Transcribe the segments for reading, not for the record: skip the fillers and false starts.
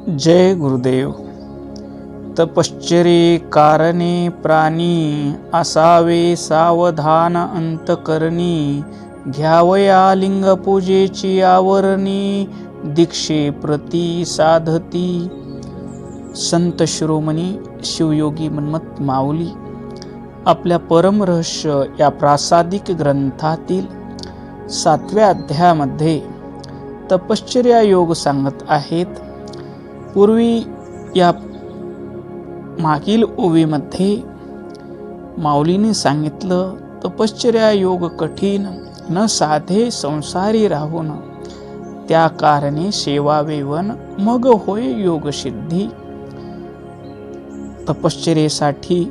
जय गुरुदेव. तपश्चर्ये कारणे प्राणी, असावे सावधान अंतकरणी. घ्यावया लिंगपूजेची आवरणी, दीक्षे प्रती साधती. संत शिरोमणी शिवयोगी मन्मथ माऊली आपल्या परम रहस्य या प्रासादिक ग्रंथातील 7व्या अध्यायामध्ये तपश्चर्या योग सांगत आहेत. पूर्वी या मागील ओवीमध्ये माऊलीने सांगितलं, तपश्चर्या योग कठीण न साधे संसारी राहून, त्या कारणे सेवावेवन मग होय योग सिद्धी. तपश्चर्येसाठी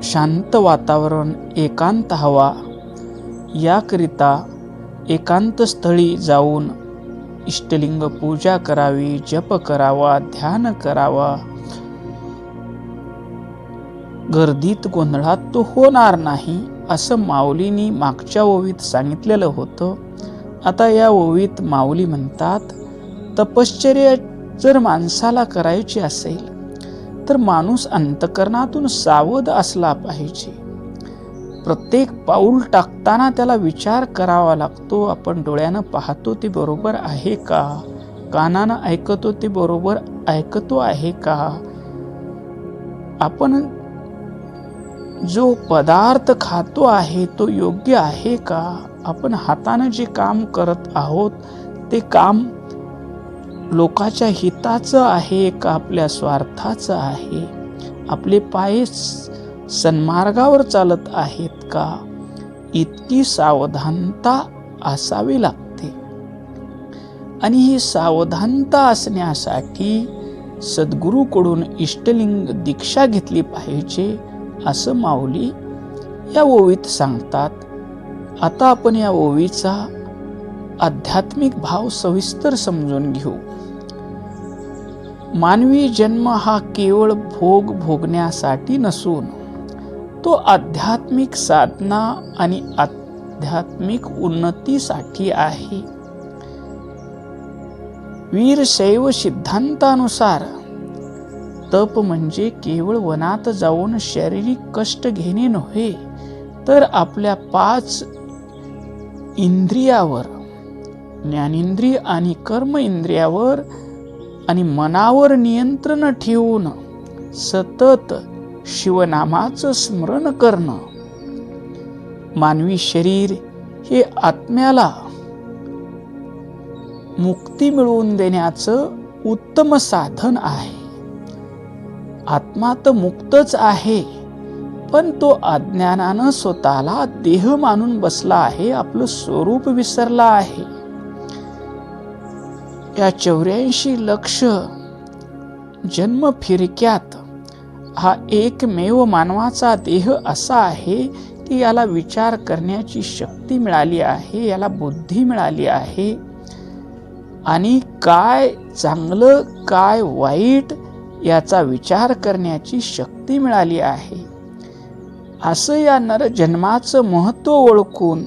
शांत वातावरण, एकांत हवा. याकरिता एकांत स्थळी जाऊन इष्टलिंग पूजा करावी, जप करावा, ध्यान करावा. गर्दीत गोंधळात तो होणार नाही असं माऊलींनी मागच्या ओवीत सांगितलेलं होतं. आता या ओवीत माऊली म्हणतात, तपश्चर्या जर माणसाला करायची असेल तर माणूस अंतकरणातून सावध असला पाहिजे. प्रत्येक पाऊल टाकताना त्याला विचार करावा लागतो. आपण डोळ्यानं पाहतो ते बरोबर आहे का? कानानं ऐकतो ते बरोबर ऐकतो आहे का? आपण जो पदार्थ खातो आहे तो योग्य आहे का? आपण हातानं जे काम करत आहोत ते काम लोकांच्या हिताचं आहे का आपल्या स्वार्थाचं आहे? आपले पाय सन्मार्गावर चालत आहेत का? इतकी सावधानता असावी लागते. आणि ही सावधानता असण्यासाठी सद्गुरूकडून इष्टलिंग दीक्षा घेतली पाहिजे असं माऊली या ओवीत सांगतात. आता आपण या ओवीचा आध्यात्मिक भाव सविस्तर समजून घेऊ. मानवी जन्म हा केवळ भोग भोगण्यासाठी नसून तो आध्यात्मिक साधना आणि आध्यात्मिक उन्नतीसाठी आहे. वीरशैव सिद्धांतानुसार तप म्हणजे केवळ वनात जाऊन शारीरिक कष्ट घेणे नव्हे, तर आपल्या 5 इंद्रियावर, ज्ञानेंद्रिय आणि कर्म इंद्रियावर आणि मनावर नियंत्रण ठेवून सतत शिवनामाचं स्मरण करणं. मानवी शरीर हे आत्म्याला मुक्ती मिळवून देण्याचं उत्तम साधन आहे. आत्मा तर मुक्तच आहे, पण तो अज्ञानानं स्वतःला देह मानून बसला आहे, आपलं स्वरूप विसरला आहे. या 84 लक्ष जन्म फिरक्यात हा एकमेव मानवाचा देह असा आहे की याला विचार करण्याची शक्ती मिळाली आहे, याला बुद्धी मिळाली आहे. आणि काय चांगलं काय वाईट याचा विचार करण्याची शक्ती मिळाली आहे. असं या नरजन्माचं महत्त्व ओळखून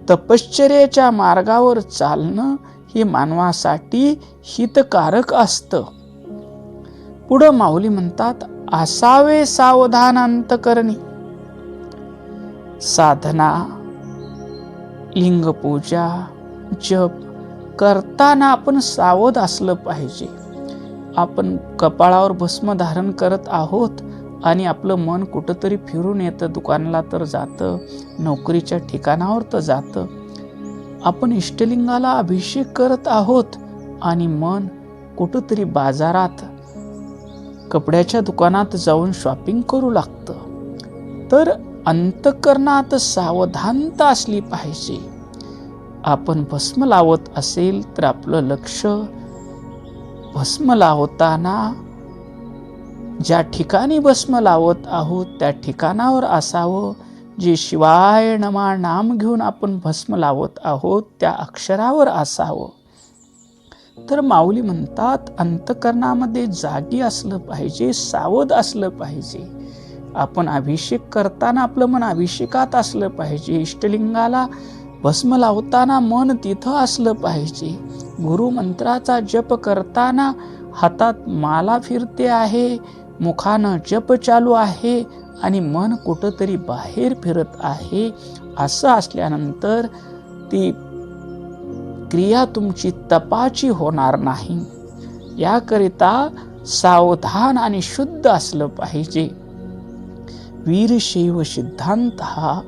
तपश्चर्येच्या मार्गावर चालणं हे मानवासाठी हितकारक असतं. पुढं माऊली म्हणतात, असावे सावधान अंतकरणी. साधना, लिंगपूजा, जप करताना आपण सावध असलं पाहिजे. आपण कपाळावर भस्म धारण करत आहोत आणि आपलं मन कुठंतरी फिरून येतं, दुकानाला तर जातं, नोकरीच्या ठिकाणावर तर जातं. आपण इष्टलिंगाला अभिषेक करत आहोत आणि मन कुठंतरी बाजारात कपड्याच्या दुकानात जाऊन शॉपिंग करू लागतं. तर अंतकरणात सावधानता असली पाहिजे. आपण भस्म लावत असेल तर आपलं लक्ष भस्म लावताना ज्या ठिकाणी भस्म लावत आहोत त्या ठिकाणावर असावं. जे शिवाय नमा नाम घेऊन आपण भस्म लावत आहोत त्या अक्षरावर असावं. तर माऊली म्हणतात, अंतकरणामध्ये जागी असलं पाहिजे, सावध असलं पाहिजे. आपण अभिषेक करताना आपलं मन अभिषेकात असलं पाहिजे. इष्टलिंगाला भस्म लावताना मन तिथं असलं पाहिजे. गुरुमंत्राचा जप करताना हातात माला फिरते आहे, मुखानं जप चालू आहे आणि मन कुठंतरी बाहेर फिरत आहे. असं असल्यानंतर ती क्रिया तुमची तपाची होणार नाही. याकरिता सावधान आणि शुद्ध असलं पाहिजे. वीरशैव सिद्धांत हा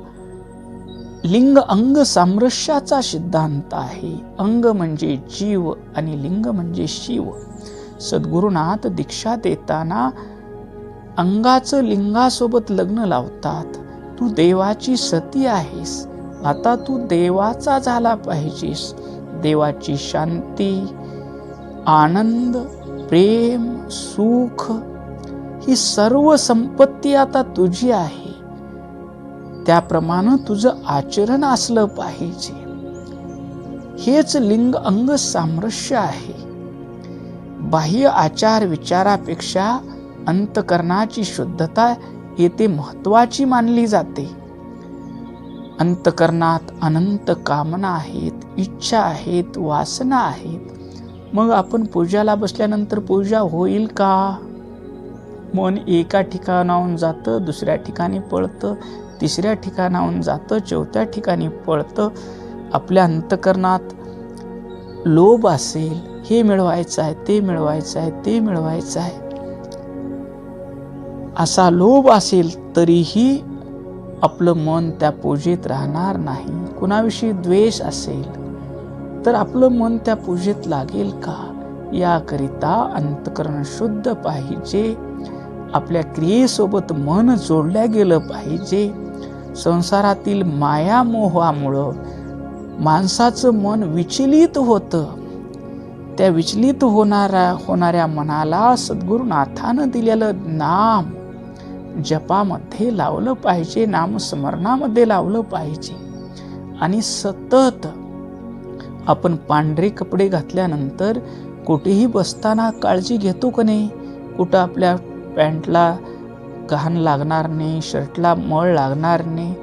लिंग अंग सामरस्याचा सिद्धांत आहे. अंग म्हणजे जीव आणि लिंग म्हणजे शिव. सद्गुरुनाथ दीक्षा देताना अंगाचं लिंगासोबत लग्न लावतात. तू देवाची सती आहेस, आता तू देवाचा झाला पाहिजेस. देवाची शांती, आनंद, प्रेम, सुख ही सर्व संपत्ती आता तुझी आहे. त्याप्रमाणे तुझं आचरण असलं पाहिजे. हेच लिंग अंग सामरस्य आहे. बाह्य आचार विचारापेक्षा अंतकरणाची शुद्धता येथे महत्वाची मानली जाते. अंतकरणात अनंत कामना आहेत, इच्छा आहेत, वासना आहेत. मग आपण पूजाला बसल्यानंतर पूजा होईल का? मन एका ठिकाणाहून जातं, दुसऱ्या ठिकाणी पळतं, तिसऱ्या ठिकाणाहून जातं, चौथ्या ठिकाणी पळतं. आपल्या अंतकरणात लोभ असेल, हे मिळवायचं आहे, ते मिळवायचं आहे, ते मिळवायचं आहे, असा लोभ असेल तरीही आपलं मन त्या पूजेत राहणार नाही. कुणाविषयी द्वेष असेल तर आपलं मन त्या पूजेत लागेल का? याकरिता अंतकरण शुद्ध पाहिजे. आपल्या क्रियेसोबत मन जोडल्या गेलं पाहिजे. संसारातील माया मोहामुळं माणसाचं मन विचलित होतं. त्या विचलित होणाऱ्या मनाला सद्गुरुनाथानं दिलेलं नाम जपामध्ये लावलं पाहिजे, नामस्मरणामध्ये लावलं पाहिजे. आणि सतत आपण पांढरे कपडे घातल्यानंतर कुठेही बसताना काळजी घेतो का नाही? कुठं आपल्या पॅन्टला घाण लागणार नाही, शर्टला मळ लागणार नाही.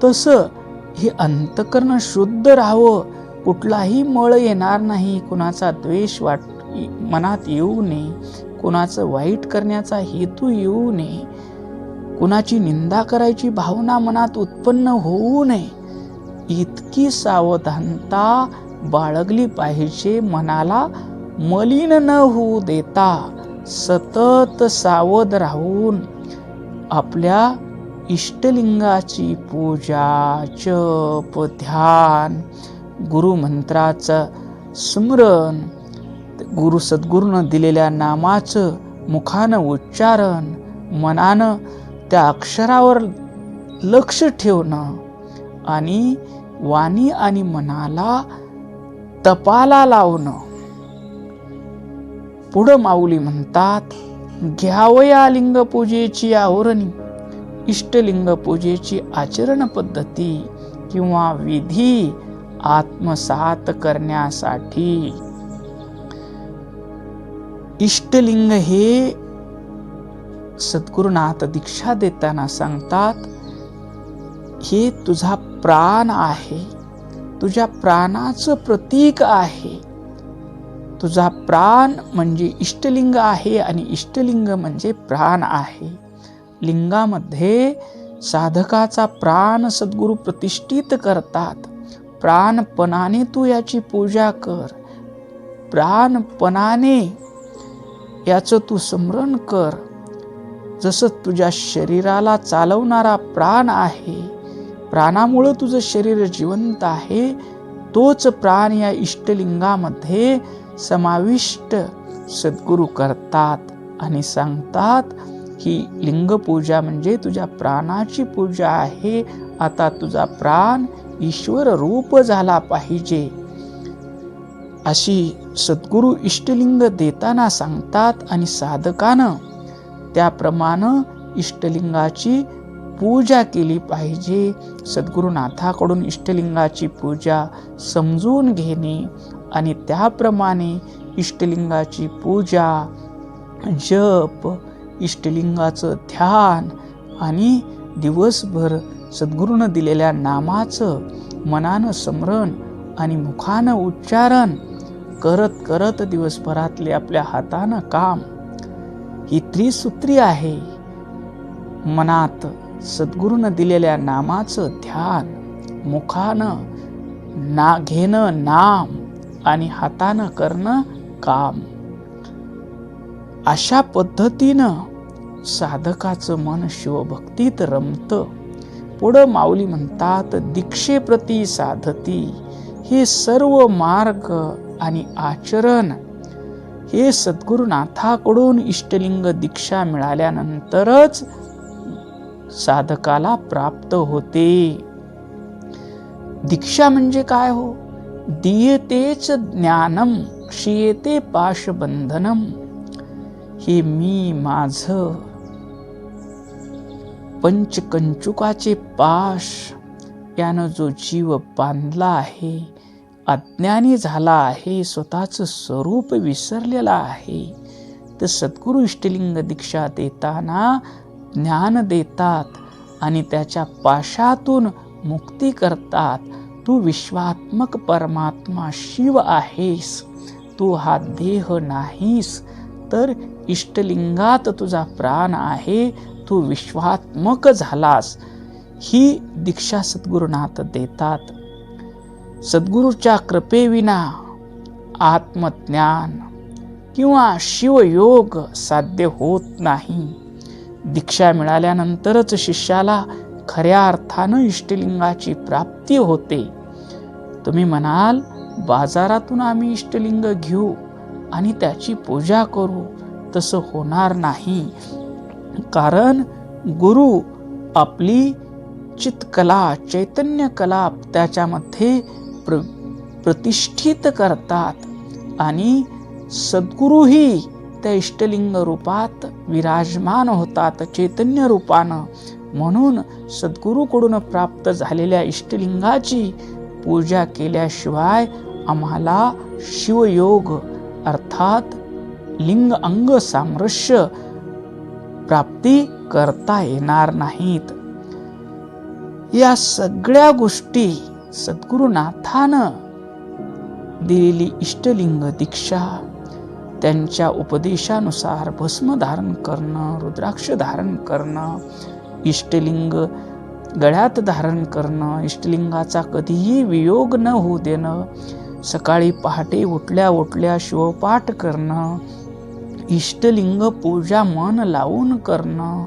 तसं हे अंतकरण शुद्ध राहावं, कुठलाही मळ येणार नाही, कुणाचा द्वेष मनात येऊ नये, कुणाचं वाईट करण्याचा हेतू येऊ नये, कुणाची निंदा करायची भावना मनात उत्पन्न होऊ नये. इतकी सावधानता बाळगली पाहिजे. मनाला मलिन न होऊ देता सतत सावध राहून आपल्या इष्टलिंगाची पूजा, जप, ध्यान, गुरुमंत्राचं स्मरण, सद्गुरूनं दिलेल्या नामाचं मुखानं उच्चारण, मनानं त्या अक्षरावर लक्ष ठेवणं आणि वाणी आणि मनाला तपाला लावणं. पुढं माऊली म्हणतात, घ्यावया लिंग पूजेची आवरणी. इष्टलिंग पूजेची आचरण पद्धती किंवा विधी आत्मसात करण्यासाठी. इष्टलिंग हे सद्गुरुनाथ दीक्षा देताना सांगतात, हे तुझा प्राण आहे, तुझ्या प्राणाचं प्रतीक आहे. तुझा प्राण म्हणजे इष्टलिंग आहे आणि इष्टलिंग म्हणजे प्राण आहे. लिंगामध्ये साधकाचा प्राण सद्गुरू प्रतिष्ठित करतात. प्राणपणाने तू याची पूजा कर, प्राणपणाने याचं तू स्मरण कर. जसं तुझ्या शरीराला चालवणारा प्राण आहे, प्राणामुळं तुझं शरीर जिवंत आहे, तोच प्राण या इष्टलिंगामध्ये समाविष्ट सद्गुरू करतात आणि सांगतात, ही लिंगपूजा म्हणजे तुझ्या प्राणाची पूजा आहे. आता तुझा प्राण ईश्वर रूप झाला पाहिजे, अशी सद्गुरू इष्टलिंग देताना सांगतात. आणि साधकानं त्याप्रमाणे इष्टलिंगाची पूजा केली पाहिजे. सद्गुरुनाथाकडून इष्टलिंगाची पूजा समजून घेणे आणि त्याप्रमाणे इष्टलिंगाची पूजा, जप, इष्टलिंगाचं ध्यान आणि दिवसभर सद्गुरूनं दिलेल्या नामाचं मनानं स्मरण आणि मुखानं उच्चारण करत करत दिवसभरातले आपल्या हातानं काम, ही त्रिसूत्री आहे. मनात सद्गुरूनं दिलेल्या नामाचं ध्यान, मुखानं घेणं नाम आणि हातानं करणं काम. अशा पद्धतीनं साधकाचं मन शिवभक्तीत रमतं. पुढं माऊली म्हणतात, दीक्षेप्रती साधती. हे सर्व मार्ग आणि आचरण हे सद्गुरुनाथाकडून इष्टलिंग दीक्षा मिळाल्यानंतरच साधकाला प्राप्त होते. दीक्षा म्हणजे काय हो? दीयतेच ज्ञानम क्षीयते पाशबंधनम. हे मी माझं पंचकंचुकाचे पाश यानं जो जीव बांधला आहे, अज्ञानी झाला आहे, स्वतःचं स्वरूप विसरलेला आहे, तर सद्गुरू इष्टलिंग दीक्षा देताना ज्ञान देतात आणि त्याच्या पाशातून मुक्ती करतात. तू विश्वात्मक परमात्मा शिव आहेस, तू हा देह नाहीस, तर इष्टलिंगात तुझा प्राण आहे, तू विश्वात्मक झालास. ही दीक्षा सद्गुरुनाथ देतात. सद्गुरूच्या कृपेविना आत्मज्ञान किंवा शिवयोग साध्य होत नाही. दीक्षा मिळाल्यानंतरच शिष्याला खऱ्या अर्थानं इष्टलिंगाची प्राप्ती होते. तुम्ही म्हणाल, बाजारातून आम्ही इष्टलिंग घेऊ आणि त्याची पूजा करू, तसं होणार नाही. कारण गुरु आपली चित्कला, चैतन्य कला त्याच्यामध्ये प्रतिष्ठित करतात आणि सद्गुरूही त्या इष्टलिंग रूपात विराजमान होतात, चैतन्य रूपानं. म्हणून सद्गुरूकडून प्राप्त झालेल्या इष्टलिंगाची पूजा केल्याशिवाय आम्हाला शिवयोग अर्थात लिंग अंग सामरस्य प्राप्ती करता येणार नाहीत. या सगळ्या गोष्टी सद्गुरुनाथानं दिलेली इष्टलिंग दीक्षा, त्यांच्या उपदेशानुसार भस्म धारण करणं, रुद्राक्ष धारण करणं, इष्टलिंग गळ्यात धारण करणं, इष्टलिंगाचा कधीही वियोग न होऊ देणं, सकाळी पहाटे उठल्या उठल्या शिवपाठ करणं, इष्टलिंग पूजा मन लावून करणं,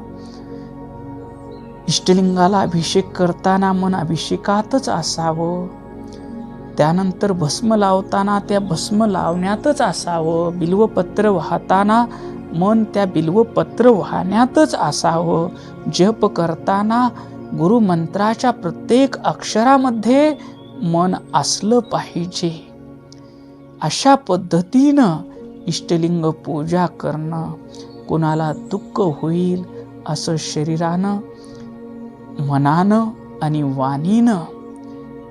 इष्टलिंगाला अभिषेक करताना मन अभिषेकातच असावं, त्यानंतर भस्म लावताना त्या भस्म लावण्यातच असावं, बिल्वपत्र वाहताना मन त्या बिल्वपत्र वाहण्यातच असावं, जप करताना गुरुमंत्राच्या प्रत्येक अक्षरामध्ये मन असलं पाहिजे. अशा पद्धतीनं इष्टलिंग पूजा करणं. कोणाला दुःख होईल असं शरीरानं, मनानं आणि वाणीनं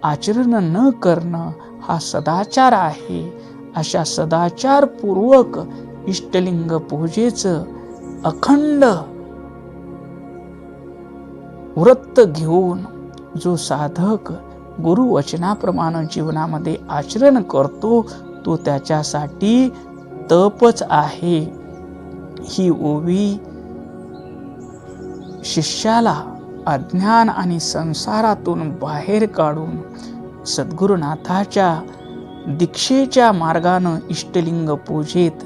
आचरण न करणं हा सदाचार आहे. अशा सदाचारपूर्वक इष्टलिंग पूजेचं अखंड व्रत घेऊन जो साधक गुरुवचनाप्रमाणे जीवनामध्ये आचरण करतो, तो त्याच्यासाठी तपच आहे. ही ओवी शिष्याला अज्ञान आणि संसारातून बाहेर काढून सद्गुरुनाथाच्या दीक्षेच्या मार्गानं इष्टलिंग पूजेत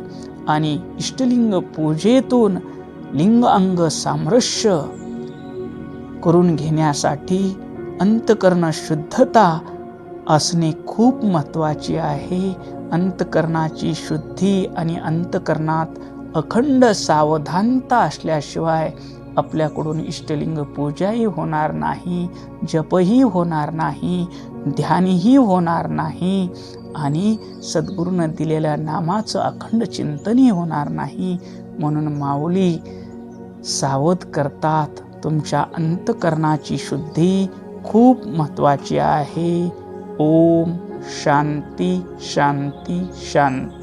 आणि इष्टलिंग पूजेतून लिंग अंग सामरस्य करून घेण्यासाठी अंतकरण शुद्धता असणे खूप महत्त्वाची आहे. अंतकरणाची शुद्धी आणि अंतकरणात अखंड सावधानता असल्याशिवाय आपल्याकडून इष्टलिंग पूजाही होणार नाही, जपही होणार नाही, ध्यानही होणार नाही आणि सद्गुरूनं दिलेल्या नामाचं अखंड चिंतनही होणार नाही. म्हणून माऊली सावध करतात, तुमच्या अंतकरणाची शुद्धी खूप महत्त्वाची आहे. ओम शांती शांती शांती.